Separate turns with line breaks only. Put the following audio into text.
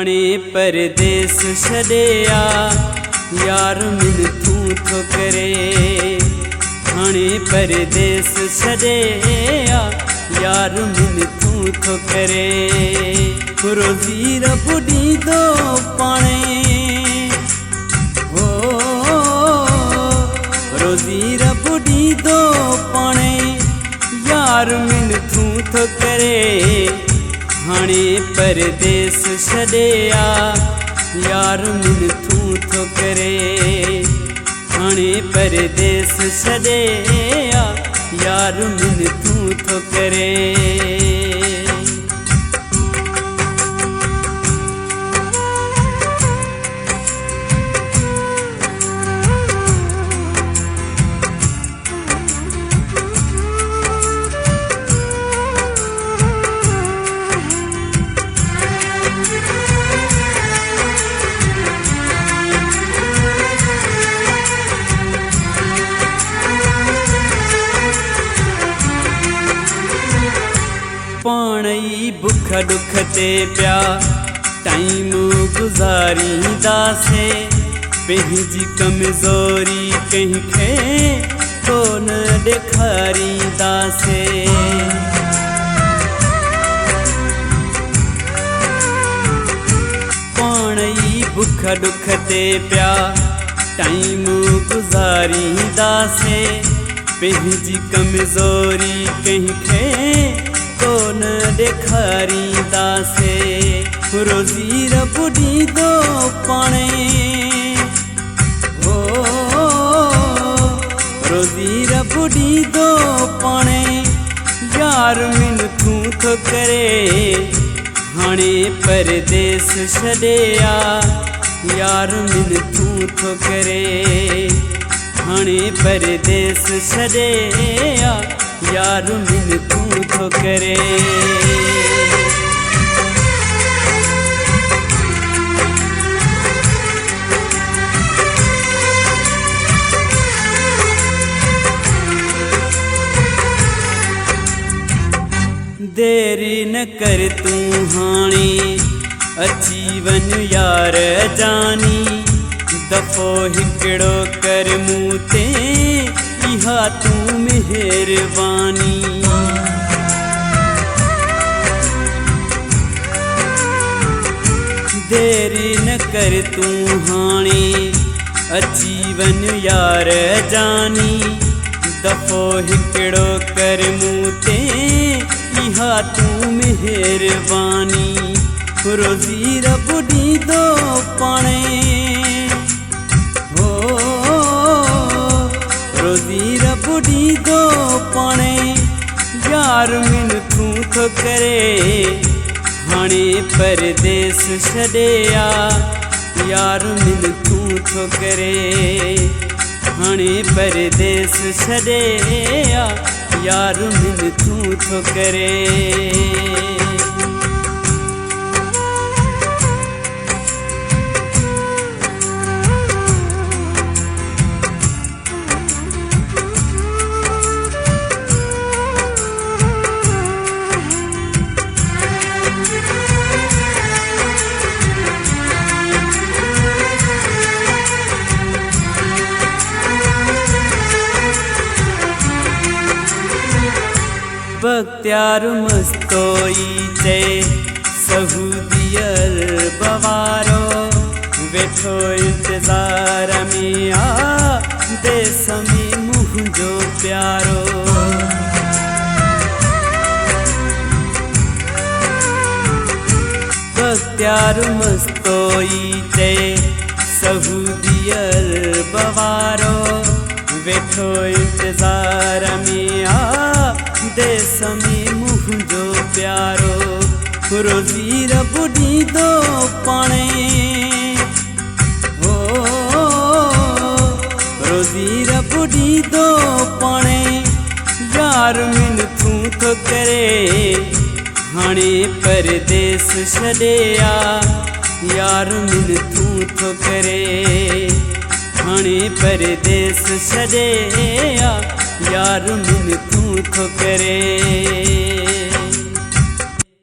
हाणे परदेस छॾिया यार मिनथू थो करे। हाणे परदेस छॾिया यार मिनथू थो करे। रोज़ी रब ॾींदो पाणे हो, रोज़ी रब ॾींदो पाणे यार मिनथू थो करे। हाणे परदेस छॾिया यार मिनथू थो करे। हाणे परदेस छॾिया यार मिनथू थो करे। पाण ई बुख दुख ते पिया टाइम गुज़ारींदासीं। पंहिंजी कमज़ोरी कंहिंखे कोन ॾेखारींदासीं। पाण ई बुख दुख ते पिया टाइम गुज़ारींदासीं। पंहिंजी कमज़ोरी कंहिंखे कोन ॾेखारींदासीं। रोज़ी रब ॾींदो पाणे हो, रोज़ी रब ॾींदो पाणे यार मिनथू थो करे। हाणे परदेस छॾिया यार मिनथू थो करे। हाणे परदेस छॾिया यार मिनथू थो करे। देरी न कर तूं हाणे अची वञ यार जानी। दफ़ो हिकिड़ो कर मूं ते इहा तूं मेहरबानी। देरी न कर तूं हाणे अची वञ यार जानी। दफ़ो हिकिड़ो कर मूं ते इहा तूं मेहरबानी। रोज़ी रब ॾींदो पाणे हो, रोज़ी रब ॾींदो पाणे यार मिनथू थो करे। हाणे परदेस छॾिया यार मिनथू थो करे। हाणे परदेस छॾिया यार मिनथू थो करे। बख्तियार मस्तोई चए सऊदी अरब वारो वेठो इंतज़ार में आ देस में मुंहिंजो प्यारो। बख्तियार मस्तोई चए सऊदी अरब वारो वेठो इंतज़ार में आ देस में मुंहिंजो प्यारो। रोज़ी रब ॾींदो पाणे हो, रोज़ी रब ॾींदो पाणे यार मिनथू थो करे। हाणे परदेस छॾिया यार मिनथू थो करे। हाणे परदेस छॾिया यार मिनथू थो करे।